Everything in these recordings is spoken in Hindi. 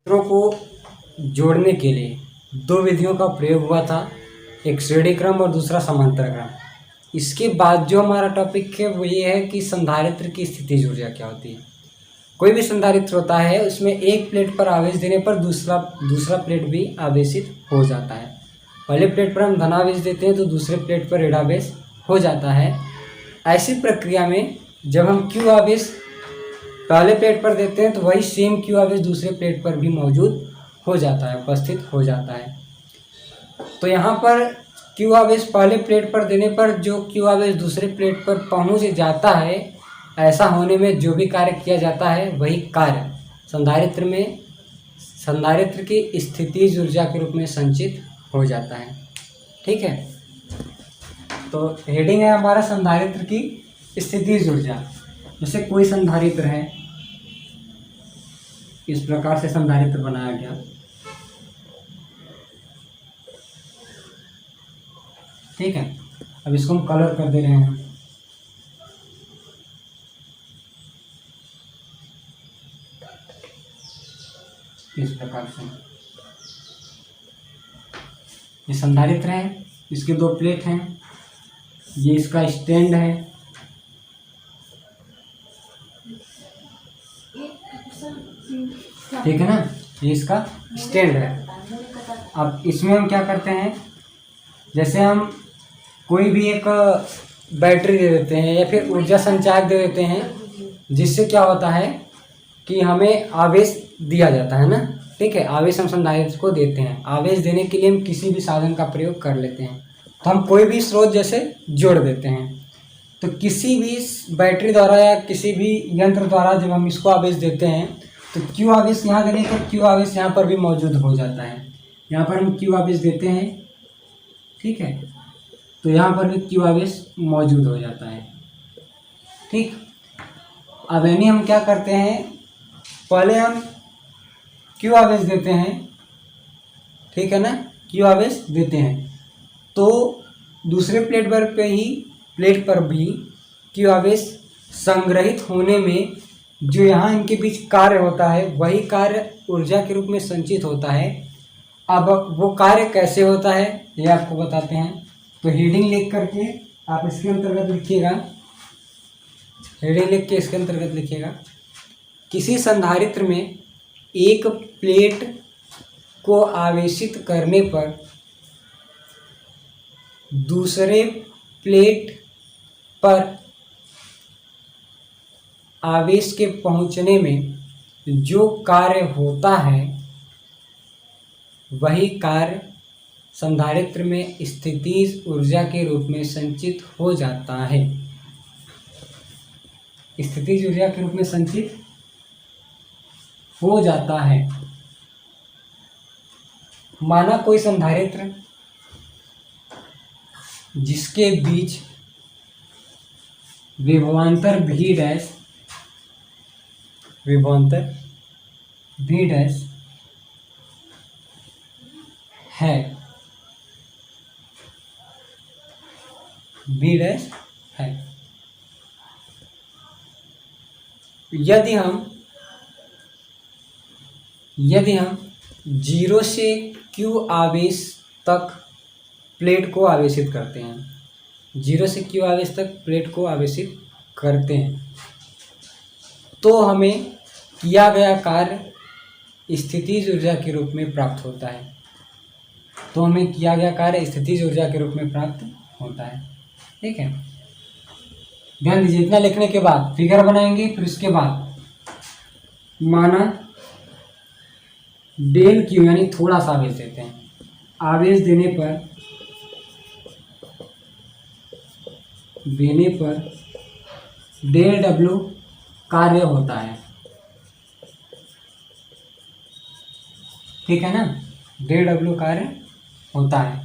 सूत्रों को जोड़ने के लिए दो विधियों का प्रयोग हुआ था, एक श्रेणी क्रम और दूसरा समांतर क्रम। इसके बाद जो हमारा टॉपिक है वो ये है कि संधारित्र की स्थितिज ऊर्जा क्या होती है। कोई भी संधारित्र होता है उसमें एक प्लेट पर आवेश देने पर दूसरा प्लेट भी आवेशित हो जाता है। पहले प्लेट पर हम धनावेश देते हैं तो दूसरे प्लेट पर ऋणावेश हो जाता है। ऐसी प्रक्रिया में जब हम Q आवेश पहले प्लेट पर देते हैं तो वही सेम Q आवेश दूसरे प्लेट पर भी मौजूद हो जाता है, उपस्थित हो जाता है। तो यहाँ पर Q आवेश पहले प्लेट पर देने पर जो Q आवेश दूसरे प्लेट पर पहुँच जाता है, ऐसा होने में जो भी कार्य किया जाता है वही कार्य संधारित्र की स्थितिज ऊर्जा के रूप में संचित हो जाता है। ठीक है, तो हेडिंग है हमारा संधारित्र की स्थितिज ऊर्जा। जैसे कोई संधारित्र है, इस प्रकार से संधारित्र बनाया गया। ठीक है, अब इसको हम कलर कर दे रहे हैं। इस प्रकार से ये संधारित्र है, इसके दो प्लेट हैं, ये इसका स्टैंड है। ठीक है ना, ये इसका स्टैंड है। अब इसमें हम क्या करते हैं, जैसे हम कोई भी एक बैटरी दे देते हैं या फिर ऊर्जा संचायक दे देते हैं, जिससे क्या होता है कि हमें आवेश दिया जाता है ना। ठीक है, आवेश हम संधारित्र को देते हैं। आवेश देने के लिए हम किसी भी साधन का प्रयोग कर लेते हैं। तो हम कोई भी स्रोत जैसे जोड़ देते हैं, तो किसी भी बैटरी द्वारा या किसी भी यंत्र द्वारा जब हम इसको आवेश देते हैं तो Q आवेश यहाँ देने पर Q आवेश यहाँ पर भी मौजूद हो जाता है। यहाँ पर हम Q आवेश देते हैं, ठीक है, तो यहाँ पर भी Q आवेश मौजूद हो जाता है। ठीक, अब यानी हम क्या करते हैं, पहले हम Q आवेश देते हैं, ठीक है ना, Q आवेश देते हैं, तो दूसरे प्लेट पर भी Q आवेश संग्रहित होने में जो यहाँ इनके बीच कार्य होता है वही कार्य ऊर्जा के रूप में संचित होता है। अब वो कार्य कैसे होता है ये आपको बताते हैं। तो हेडिंग लिख करके आप इसके अंतर्गत लिखिएगा, हेडिंग लिख के इसके अंतर्गत लिखिएगा, किसी संधारित्र में एक प्लेट को आवेशित करने पर दूसरे प्लेट पर आवेश के पहुंचने में जो कार्य होता है वही कार्य संधारित्र में स्थितिज ऊर्जा के रूप में संचित हो जाता है। स्थितिज ऊर्जा के रूप में संचित हो जाता है। माना कोई संधारित्र जिसके बीच विभवांतर V' है, V' है। यदि हम 0 से Q आवेश तक प्लेट को आवेशित करते हैं, 0 से Q आवेश तक प्लेट को आवेशित करते हैं, तो हमें किया गया कार्य स्थितिज ऊर्जा के रूप में प्राप्त होता है। ठीक है, ध्यान दीजिए। इतना लिखने के बाद फिगर बनाएंगे, फिर उसके बाद माना डेल Q यानी थोड़ा सा आवेश देते हैं, आवेश देने पर डेल W कार्य होता है। ठीक है ना, डेल W कार्य होता है।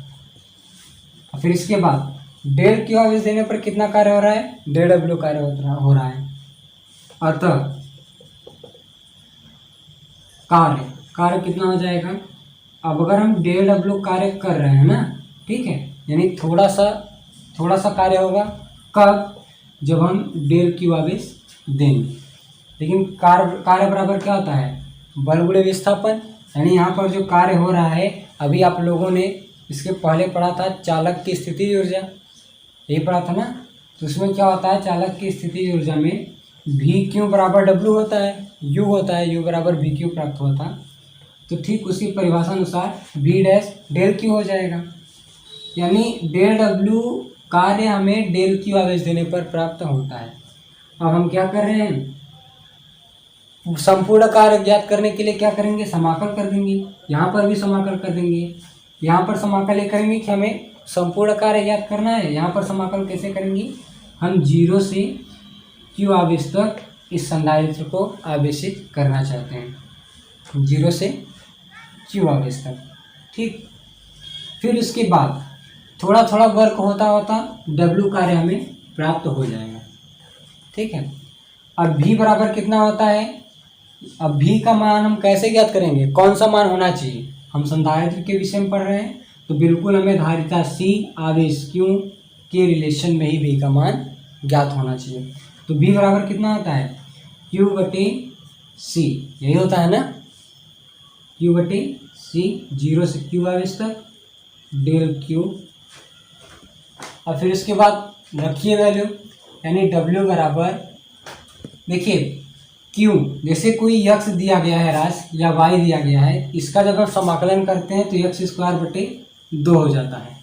और फिर इसके बाद डेल Q आवेश देने पर कितना कार्य हो रहा है, डेल W कार्य हो रहा है। अतः कार्य कितना हो जाएगा, अब अगर हम डेल W कार्य कर रहे हैं ना, ठीक है, यानी थोड़ा सा कार्य होगा, कब, जब हम डेल Q आवेश देंगे। लेकिन कार्य बराबर क्या होता है, बलगुण विस्थापन, यानी यहाँ पर जो कार्य हो रहा है, अभी आप लोगों ने इसके पहले पढ़ा था चालक की स्थितिज ऊर्जा, यही पढ़ा था ना। तो उसमें क्या होता है, चालक की स्थितिज ऊर्जा में वी क्यू बराबर डब्ल्यू होता है, यू होता है, यू बराबर वी क्यू प्राप्त हुआ था। तो ठीक उसी परिभाषा अनुसार वी डैश डेल क्यू हो जाएगा, यानी डेल डब्ल्यू कार्य हमें डेल क्यू आवेश देने पर प्राप्त होता है। अब हम क्या कर रहे हैं, संपूर्ण कार्य ज्ञात करने के लिए क्या करेंगे, समाकल कर देंगे। यहाँ पर भी समाकल कर देंगे, यहाँ पर समाकल ये करेंगे कि हमें संपूर्ण कार्य ज्ञात करना है। यहाँ पर समाकल कैसे करेंगे, हम 0 से क्यू आवेश तक इस संधारित्र को आवेशित करना चाहते हैं, 0 से क्यू आवेश तक। ठीक, फिर उसके बाद थोड़ा थोड़ा वर्क होता होता डब्ल्यू कार्य हमें प्राप्त हो जाएगा। ठीक है, अब भी बराबर कितना होता है, अब भी का मान हम कैसे ज्ञात करेंगे, कौन सा मान होना चाहिए। हम संधारित्र के विषय में पढ़ रहे हैं, तो बिल्कुल हमें धारिता सी आवेश क्यू के रिलेशन में ही भी का मान ज्ञात होना चाहिए। तो भी बराबर कितना होता है, क्यू बटे सी, यही होता है ना, क्यू बटे सी, 0 से क्यू आवेश तक डेल क्यू। और फिर उसके बाद रखिए वैल्यू, यानी डब्ल्यू बराबर, देखिए क्यू, जैसे कोई यक्स दिया गया है राशि या वाई दिया गया है, इसका जब हम समाकलन करते हैं तो यक्स स्क्वायर बटे 2 हो जाता है,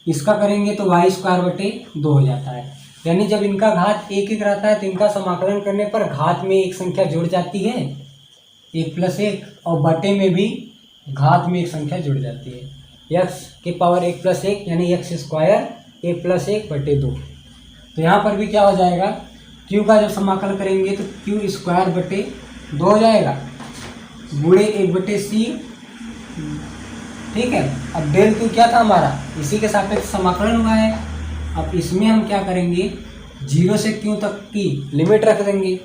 इसका करेंगे तो वाई स्क्वायर बटे 2 हो जाता है। यानी जब इनका घात एक एक रहता है तो इनका समाकलन करने पर घात में एक संख्या जुड़ जाती है, 1 + 1, और बटे में भी घात में एक संख्या जुड़ जाती है, यक्स के पावर 1 + 1, यानी यक्स स्क्वायर 1 + 1 बटे 2। तो यहाँ पर भी क्या हो जाएगा, क्यू का जब समाकल करेंगे तो क्यू स्क्वायर बटे 2 हो जाएगा, गुणे 1 बटे सी। ठीक है, अब डेल क्यू क्या था हमारा, इसी के सापेक्ष समाकलन हुआ है। अब इसमें हम क्या करेंगे, 0 से क्यू तक की लिमिट रख देंगे,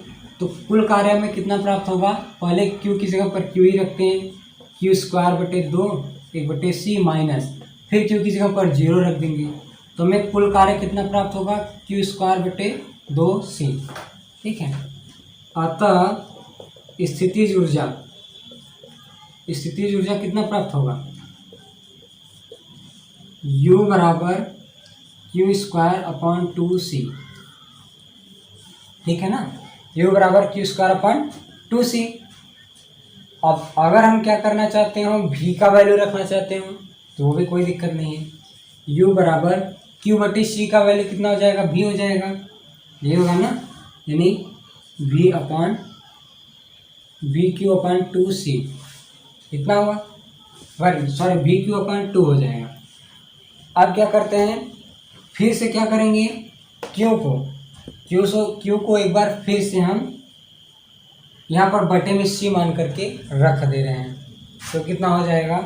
तो कुल कार्य में कितना प्राप्त होगा, पहले क्यू की जगह पर क्यू ही रखते हैं, क्यू स्क्वायर बटे 2 1 बटे सी माइनस, फिर क्यू की जगह पर 0 रख देंगे, तो हमें कुल कार्य कितना प्राप्त होगा, क्यू स्क्वायर बटे 2 सी। ठीक है, अतः स्थितिज ऊर्जा कितना प्राप्त होगा, U बराबर क्यू स्क्वायर अपॉन 2c। ठीक है ना, U बराबर क्यू स्क्वायर अपॉन 2c। अब अगर हम क्या करना चाहते हो, v का वैल्यू रखना चाहते हो तो वो भी कोई दिक्कत नहीं है, U बराबर q बटे c का वैल्यू कितना हो जाएगा, v हो जाएगा, ये होगा ना, यानी v upon we Q upon 2c कितना हुआ, सॉरी वी क्यू अपॉन 2 हो जाएगा। अब क्या करते हैं, फिर से क्या करेंगे, क्यू को एक बार फिर से हम यहाँ पर बटे में सी मान करके रख दे रहे हैं, तो कितना हो जाएगा,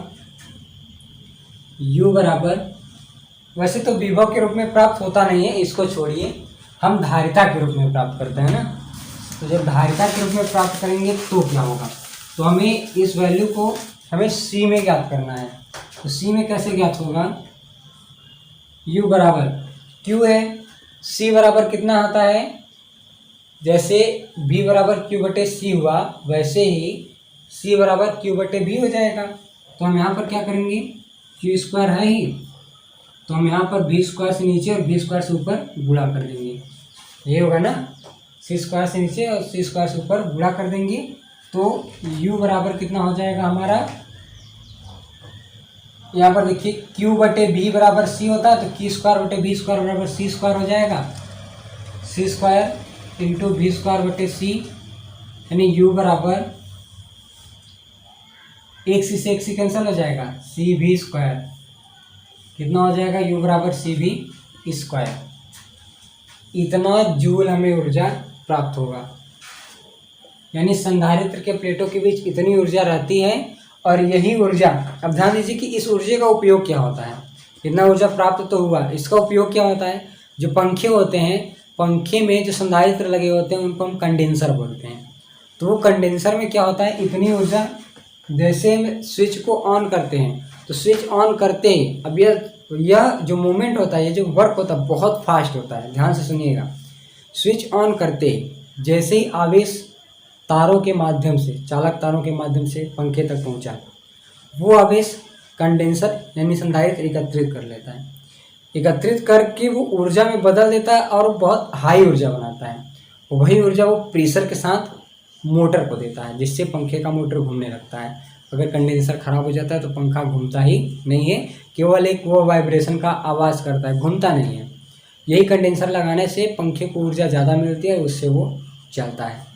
U बराबर, वैसे तो विभव के रूप में प्राप्त होता नहीं है, इसको छोड़िए, हम धारिता के रूप में प्राप्त करते हैं ना। तो जब धारिता के रूप में प्राप्त करेंगे तो क्या होगा, तो हमें इस वैल्यू को हमें सी में ज्ञात करना है। तो सी में कैसे ज्ञात होगा, U बराबर Q है, C बराबर कितना आता है, जैसे V बराबर Q बटे C हुआ वैसे ही C बराबर Q बटे V हो जाएगा। तो हम यहाँ पर क्या करेंगे, Q स्क्वायर है ही, तो हम यहाँ पर V स्क्वायर से नीचे और V स्क्वायर से ऊपर गुणा कर देंगे, ये होगा ना, C स्क्वायर से नीचे और C स्क्वायर से ऊपर गुणा कर देंगे, तो U बराबर कितना हो जाएगा हमारा, यहाँ पर देखिए Q बटे V बराबर C होता है, तो Q स्क्वायर बटे V स्क्वायर बराबर C स्क्वायर हो जाएगा, C square into V square बटे C, यानी U बराबर 1C से 1C कैंसिल हो जाएगा, CV स्क्वायर कितना हो जाएगा, U बराबर CV स्क्वायर। इतना जूल हमें ऊर्जा प्राप्त होगा, यानी संधारित्र के प्लेटों के बीच इतनी ऊर्जा रहती है। और यही ऊर्जा, अब ध्यान दीजिए कि इस ऊर्जा का उपयोग क्या होता है, इतना ऊर्जा प्राप्त तो हुआ, इसका उपयोग क्या होता है, जो पंखे होते हैं, पंखे में जो संधारित्र लगे होते हैं उनको हम कंडेंसर बोलते हैं। तो वो कंडेंसर में क्या होता है, इतनी ऊर्जा, जैसे हम स्विच को ऑन करते हैं तो स्विच ऑन करते ही, अब यह जो मूवमेंट होता है, ये जो वर्क होता है बहुत फास्ट होता है, ध्यान से सुनिएगा। स्विच ऑन करते ही जैसे ही आवेश तारों के माध्यम से, चालक तारों के माध्यम से पंखे तक पहुंचा, वो आवेश कंडेंसर यानी संधारित्र एकत्रित कर लेता है। एकत्रित करके वो ऊर्जा में बदल देता है और बहुत हाई ऊर्जा बनाता है। वही ऊर्जा वो प्रेशर के साथ मोटर को देता है, जिससे पंखे का मोटर घूमने लगता है। अगर कंडेंसर खराब हो जाता है तो पंखा घूमता ही नहीं है, केवल एक वो वाइब्रेशन का आवाज़ करता है, घूमता नहीं है। यही कंडेंसर लगाने से पंखे को ऊर्जा ज़्यादा मिलती है, उससे वो चलता है।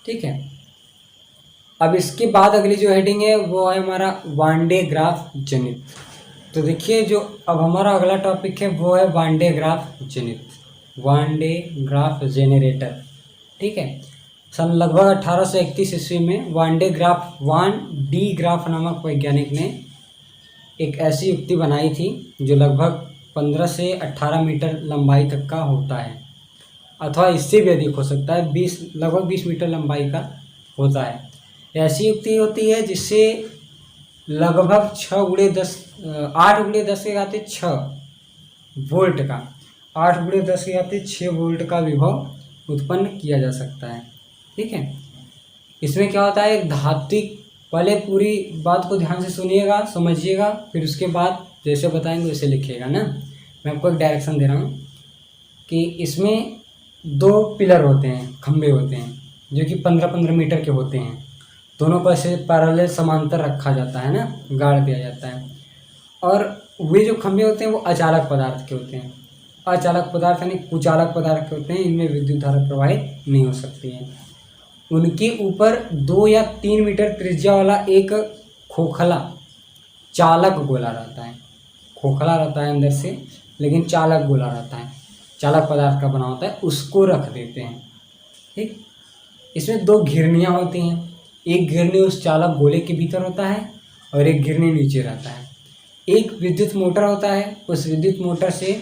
ठीक है, अब इसके बाद अगली जो हेडिंग है वो है हमारा वान डे ग्राफ जनित। तो देखिए, जो अब हमारा अगला टॉपिक है वो है वान डे ग्राफ जनित, वान डे ग्राफ जेनरेटर। ठीक है, सन लगभग 1831 ईस्वी में वान डी ग्राफ नामक वैज्ञानिक ने एक ऐसी युक्ति बनाई थी जो लगभग 15 से 18 मीटर लंबाई तक का होता है, अथवा इससे भी अधिक हो सकता है, लगभग 20 मीटर लंबाई का होता है। ऐसी युक्ति होती है जिससे लगभग 8 × 10⁶ वोल्ट का 8 × 10⁶ वोल्ट का विभव उत्पन्न किया जा सकता है। ठीक है, इसमें क्या होता है, धात्विक, पहले पूरी बात को ध्यान से सुनिएगा, समझिएगा, फिर उसके बाद जैसे बताएंगे वैसे लिखिएगा ना। मैं आपको एक डायरेक्शन दे रहा हूँ कि इसमें 2 पिलर होते हैं, खंभे होते हैं, जो कि 15-15 मीटर के होते हैं। दोनों को ऐसे पैरेलल समांतर रखा जाता है ना, गाड़ दिया जाता है। और वे जो खंभे होते हैं वो अचालक पदार्थ के होते हैं। अचालक पदार्थ यानी कुचालक पदार्थ के होते हैं, इनमें विद्युत धारा प्रवाहित नहीं हो सकती है। उनके ऊपर 2 या 3 मीटर त्रिज्या वाला एक खोखला चालक गोला रहता है। खोखला रहता है अंदर से, लेकिन चालक गोला रहता है, चालक पदार्थ का बना होता है, उसको रख देते हैं। ठीक, इसमें 2 घिरनियाँ होती हैं। एक घिरनी उस चालक गोले के भीतर होता है और एक घिरनी नीचे रहता है। एक विद्युत मोटर होता है, उस विद्युत मोटर से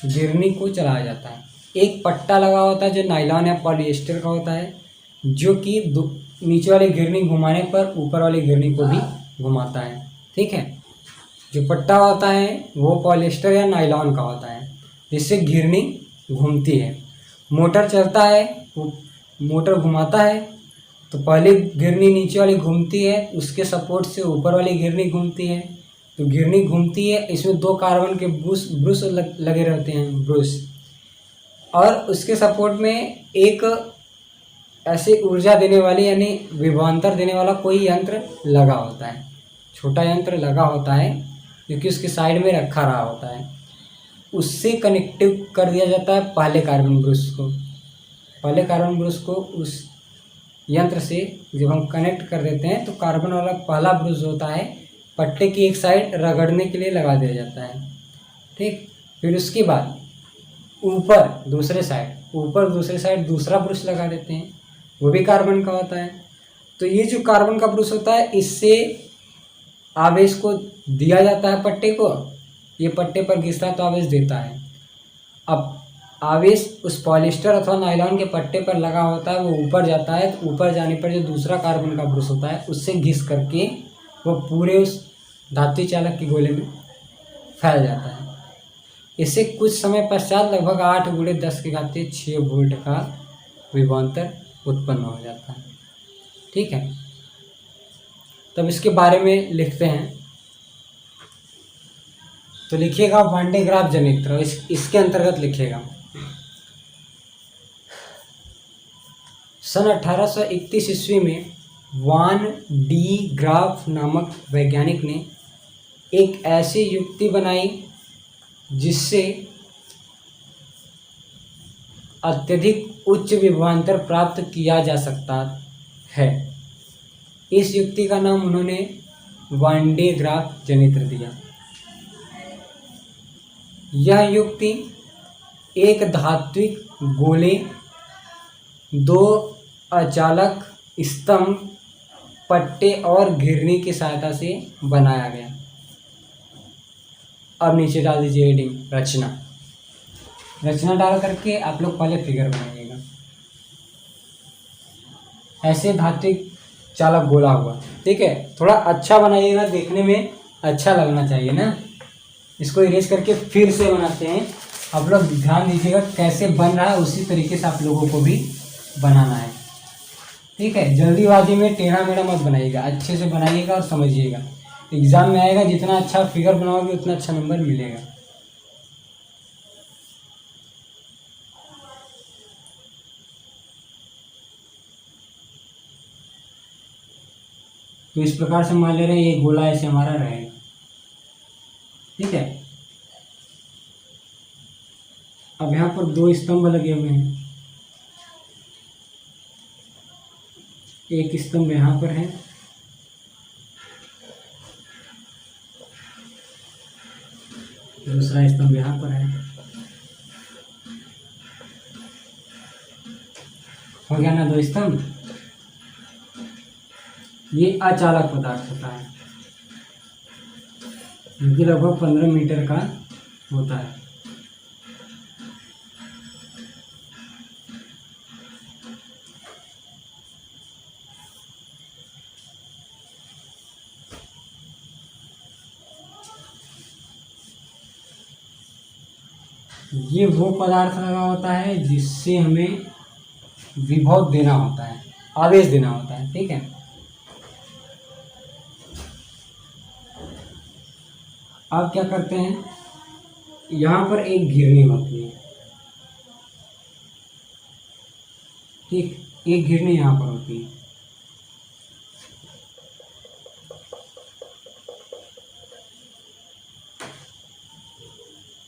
घिरनी को चलाया जाता है। एक पट्टा लगा होता है जो नायलॉन या पॉलिएस्टर का होता है, जो कि नीचे वाली घिरनी घुमाने पर ऊपर वाली घिरनी को भी घुमाता है। ठीक है, जो पट्टा होता है वो पॉलिएस्टर या नायलॉन का होता है, जिससे घिरनी घूमती है। मोटर चलता है, वो मोटर घुमाता है, तो पहले घिरनी नीचे वाली घूमती है, उसके सपोर्ट से ऊपर वाली घिरनी घूमती है। तो घिरनी घूमती है, इसमें 2 कार्बन के ब्रूस लगे रहते हैं, ब्रूस, और उसके सपोर्ट में एक ऐसे ऊर्जा देने वाली यानी विभवांतर देने वाला कोई यंत्र लगा होता है, छोटा यंत्र लगा होता है, क्योंकि उसके साइड में रखा रहा होता है। उससे कनेक्टिव कर दिया जाता है पहले कार्बन ब्रूस को। पहले कार्बन ब्रूस को उस यंत्र से जब हम कनेक्ट कर देते हैं तो कार्बन वाला पहला ब्रूस होता है पट्टे की एक साइड रगड़ने के लिए लगा दिया जाता है। ठीक, फिर उसके बाद ऊपर दूसरे साइड दूसरा ब्रूस लगा देते हैं, वो भी कार्बन का होता है। तो ये जो कार्बन का ब्रूस होता है, इससे आवेश को दिया जाता है पट्टे को, ये पट्टे पर घिसता है तो आवेश देता है। अब आवेश उस पॉलिएस्टर अथवा नायलॉन के पट्टे पर लगा होता है, वो ऊपर जाता है, तो ऊपर जाने पर जो दूसरा कार्बन का ब्रूस होता है उससे घिस करके वो पूरे उस धातु चालक के गोले में फैल जाता है। इससे कुछ समय पश्चात लगभग 8 × 10⁶ वोल्ट का विभवांतर उत्पन्न हो जाता है। ठीक है, तब इसके बारे में लिखते हैं। तो लिखिएगा वान डे ग्राफ जनित्र, इसके अंतर्गत लिखिएगा। सन 1831 ईस्वी में वान डी ग्राफ नामक वैज्ञानिक ने एक ऐसी युक्ति बनाई जिससे अत्यधिक उच्च विभवांतर प्राप्त किया जा सकता है। इस युक्ति का नाम उन्होंने वान डे ग्राफ जनित्र दिया। यह युक्ति एक धात्विक गोले, 2 अचालक स्तंभ, पट्टे और घिरनी की सहायता से बनाया गया। अब नीचे डाल दीजिए हेडिंग रचना डाल करके आप लोग पहले फिगर बनाइएगा। ऐसे धात्विक चालक गोला हुआ। ठीक है, थोड़ा अच्छा बनाइएगा, देखने में अच्छा लगना चाहिए ना। इसको इरेज करके फिर से बनाते हैं। आप लोग ध्यान दीजिएगा कैसे बन रहा है, उसी तरीके से आप लोगों को भी बनाना है। ठीक है, जल्दीबाजी में टेढ़ा मेढ़ा मत बनाइएगा, अच्छे से बनाइएगा और समझिएगा। एग्जाम में आएगा, जितना अच्छा फिगर बनाओगे उतना अच्छा नंबर मिलेगा। तो इस प्रकार से मान ले रहे हैं ये गोला ऐसे हमारा रहेगा। ठीक है, अब यहाँ पर दो स्तंभ लगे हुए हैं, एक स्तंभ यहाँ पर है, दूसरा स्तंभ यहाँ पर है। हो गया ना दो स्तंभ। ये अचालक पदार्थ होता है, जो कि लगभग 15 मीटर का होता है। ये वो पदार्थ लगा होता है जिससे हमें विभव देना होता है, आवेश देना होता है। ठीक है, अब क्या करते हैं, यहाँ पर एक घिरनी होती है। ठीक, एक घिरनी यहाँ पर होती है।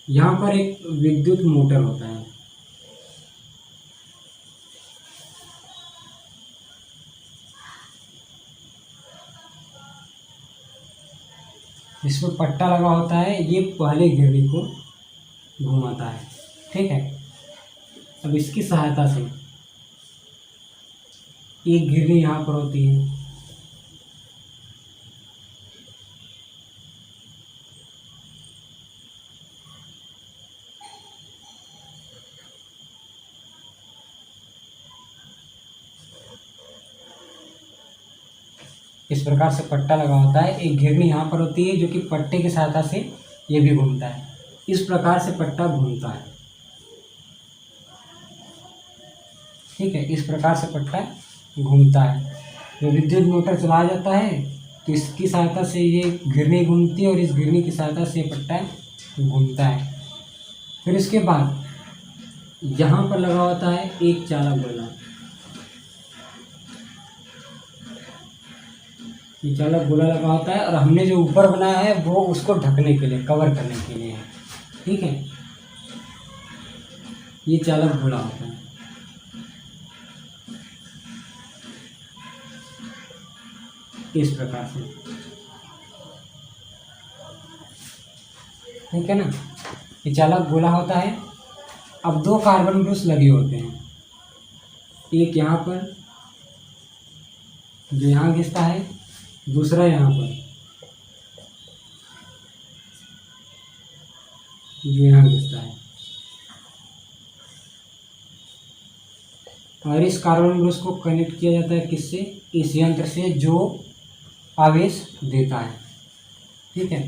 यहाँ पर एक विद्युत मोटर होता है। इसमें पट्टा लगा होता है, ये पहले घिरनी को घुमाता है। ठीक है, अब इसकी सहायता से एक घिरनी यहाँ पर होती है, इस प्रकार से पट्टा लगा होता है। एक घिरनी यहाँ पर होती है जो कि पट्टे की सहायता से ये भी घूमता है। इस प्रकार से पट्टा घूमता है। ठीक है, इस प्रकार से पट्टा घूमता है। जब विद्युत मोटर चलाया जाता है तो इसकी सहायता से ये घिरनी घूमती है और इस घिरनी की सहायता से ये पट्टा घूमता है। फिर इसके बाद यहाँ पर लगा होता है एक चालक गोला। ये चालक गोला लगा होता है और हमने जो ऊपर बनाया है वो उसको ढकने के लिए, कवर करने के लिए है। ठीक है, ये चालक गोला होता है। इस प्रकार से, ठीक है ना, ये चालक गोला होता है। अब दो कार्बन ब्रश लगे होते हैं, एक यहाँ पर जो यहाँ घिसता है, दूसरा यहाँ पर जो यहाँ घिसता है। और इस कार्बन ब्रश को कनेक्ट किया जाता है किससे, इस यंत्र से जो आवेश देता है। ठीक है,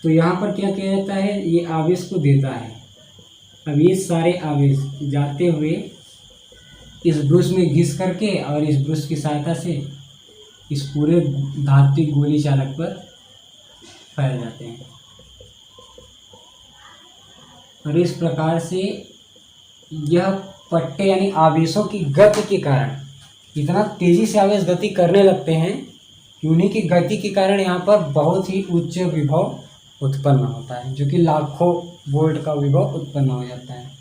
तो यहाँ पर क्या किया जाता है, ये आवेश को देता है। अब ये सारे आवेश जाते हुए इस ब्रश में घिस करके और इस ब्रश की सहायता से इस पूरे धात्विक गोली चालक पर फैल जाते हैं। और इस प्रकार से यह पट्टे यानी आवेशों की गति के कारण इतना तेजी से आवेश गति करने लगते हैं कि उन्हीं की गति के कारण यहाँ पर बहुत ही उच्च विभव उत्पन्न होता है, जो कि लाखों वोल्ट का विभव उत्पन्न हो जाता है।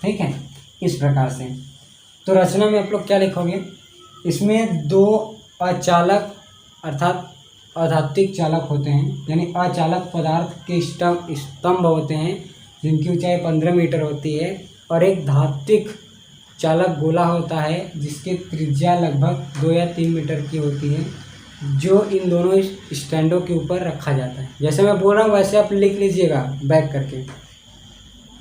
ठीक है, इस प्रकार से। तो रचना में आप लोग क्या लिखोगे, इसमें दो अचालक अर्थात अधात्विक चालक होते हैं, यानी अचालक पदार्थ के स्तंभ होते हैं जिनकी ऊंचाई 15 मीटर होती है, और एक धात्विक चालक गोला होता है जिसकी त्रिज्या लगभग 2 या 3 मीटर की होती है, जो इन दोनों स्टैंडों के ऊपर रखा जाता है। जैसे मैं बोल रहा हूँ वैसे आप लिख लीजिएगा बैक करके।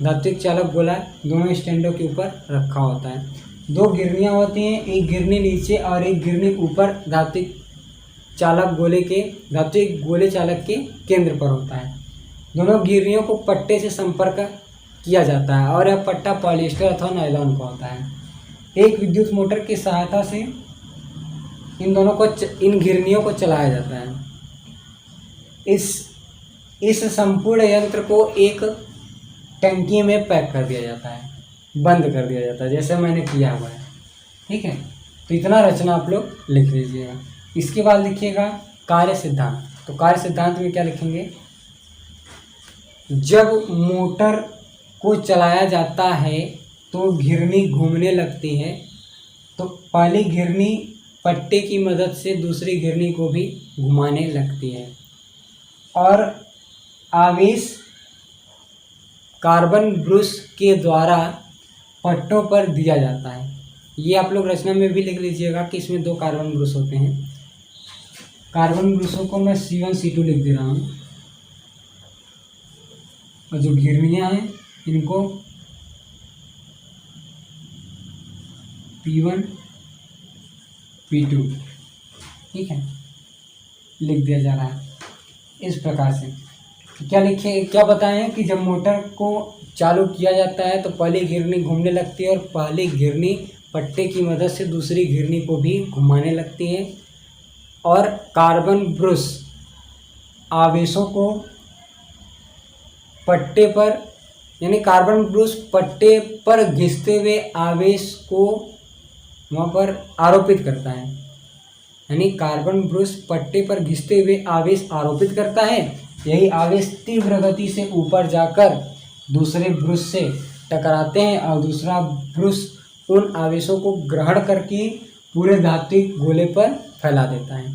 धात्विक चालक गोला दोनों स्टैंडों के ऊपर रखा होता है। दो गिरनियाँ होती हैं, एक गिरनी नीचे और एक गिरनी ऊपर धात्विक गोले चालक के केंद्र पर होता है। दोनों गिरनियों को पट्टे से संपर्क किया जाता है और यह पट्टा पॉलिएस्टर अथवा नायलॉन का होता है। एक विद्युत मोटर की सहायता से इन घिरनियों को चलाया जाता है। इस संपूर्ण यंत्र को एक टंकी में पैक कर दिया जाता है, बंद कर दिया जाता है, जैसे मैंने किया हुआ है। ठीक है, तो इतना रचना आप लोग लिख लीजिएगा। इसके बाद लिखिएगा कार्य सिद्धांत। तो कार्य सिद्धांत में क्या लिखेंगे, जब मोटर को चलाया जाता है तो घिरनी घूमने लगती है, तो पहली घिरनी पट्टे की मदद से दूसरी घिरनी को भी घुमाने लगती है और आवेश कार्बन ब्रश के द्वारा पट्टों पर दिया जाता है। ये आप लोग रचना में भी लिख लीजिएगा कि इसमें 2 कार्बन ब्रश होते हैं। कार्बन ब्रशों को मैं C1 C2 लिख दे रहा हूँ और जो घिरनियाँ हैं इनको P1 P2, ठीक है, लिख दिया जा रहा है इस प्रकार से। क्या बताएं कि जब मोटर को चालू किया जाता है तो पहली घिरनी घूमने लगती है और पहली घिरनी पट्टे की मदद से दूसरी घिरनी को भी घुमाने लगती है और कार्बन ब्रश आवेशों को पट्टे पर, यानी कार्बन ब्रश पट्टे पर घिसते हुए आवेश को वहाँ पर आरोपित करता है। यानी कार्बन ब्रश पट्टे पर घिसते हुए आवेश आरोपित करता है। यही आवेश तीव्र गति से ऊपर जाकर दूसरे ब्रश से टकराते हैं और दूसरा ब्रश उन आवेशों को ग्रहण करके पूरे धात्विक गोले पर फैला देता है।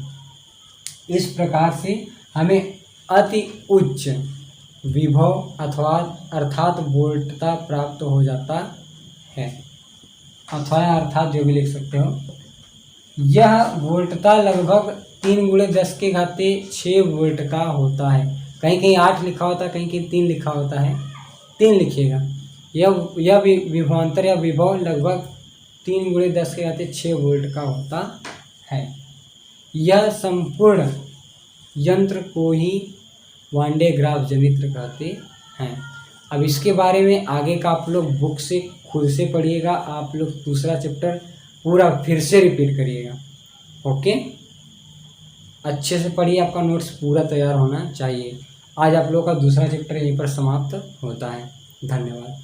इस प्रकार से हमें अति उच्च विभव अथवा अर्थात वोल्टता प्राप्त हो जाता है, अथवा अर्थात जो भी लिख सकते हो। यह वोल्टता लगभग 3 × 10⁻⁶ वोल्ट का होता है। कहीं कहीं 8 लिखा होता है, कहीं कहीं 3 लिखा होता है, 3 लिखिएगा। यह विभवांतर या विभव लगभग 3 × 10⁻⁶ वोल्ट का होता है। यह संपूर्ण यंत्र को ही वान डे ग्राफ जनित्र कहते हैं। अब इसके बारे में आगे का आप लोग बुक से खुद से पढ़िएगा। आप लोग दूसरा चैप्टर पूरा फिर से रिपीट करिएगा। ओके, अच्छे से पढ़िए, आपका नोट्स पूरा तैयार होना चाहिए। आज आप लोगों का दूसरा चैप्टर यहीं पर समाप्त होता है। धन्यवाद।